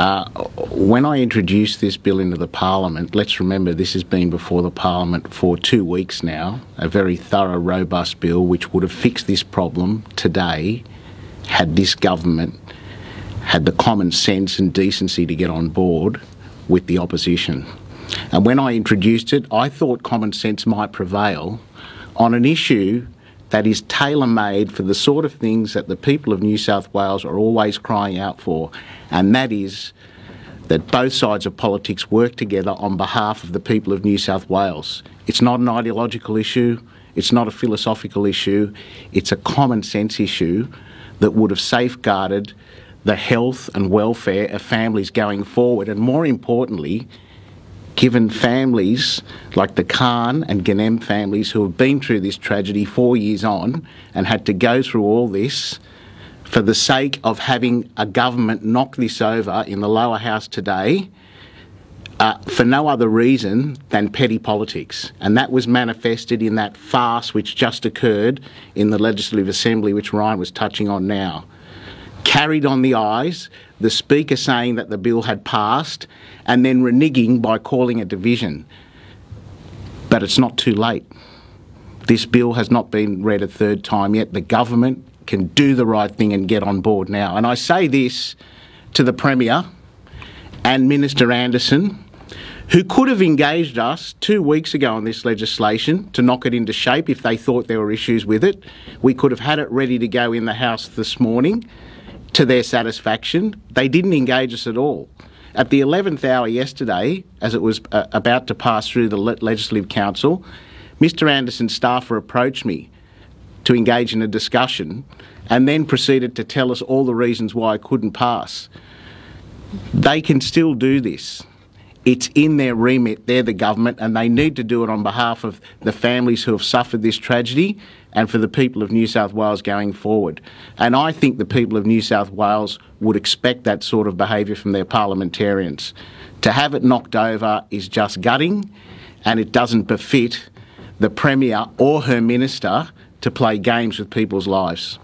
When I introduced this bill into the Parliament, let's remember this has been before the Parliament for 2 weeks now, a very thorough, robust bill which would have fixed this problem today had this government had the common sense and decency to get on board with the opposition. And when I introduced it, I thought common sense might prevail on an issue that is tailor-made for the sort of things that the people of New South Wales are always crying out for, and that is that both sides of politics work together on behalf of the people of New South Wales. It's not an ideological issue, it's not a philosophical issue, it's a common sense issue that would have safeguarded the health and welfare of families going forward, and more importantly, given families like the Khan and Ghanem families who have been through this tragedy 4 years on and had to go through all this for the sake of having a government knock this over in the lower house today for no other reason than petty politics. And that was manifested in that farce which just occurred in the Legislative Assembly, which Ryan was touching on now. Carried on the eyes, the Speaker saying that the bill had passed and then reneging by calling a division. But it's not too late. This bill has not been read a third time yet. The government can do the right thing and get on board now. And I say this to the Premier and Minister Anderson, who could have engaged us 2 weeks ago on this legislation to knock it into shape if they thought there were issues with it. We could have had it ready to go in the House this morning to their satisfaction. They didn't engage us at all. At the 11th hour yesterday, as it was about to pass through the Legislative Council, Mr Anderson's staffer approached me to engage in a discussion and then proceeded to tell us all the reasons why it couldn't pass. They can still do this. It's in their remit, they're the government, and they need to do it on behalf of the families who have suffered this tragedy and for the people of New South Wales going forward. And I think the people of New South Wales would expect that sort of behaviour from their parliamentarians. To have it knocked over is just gutting, and it doesn't befit the Premier or her Minister to play games with people's lives.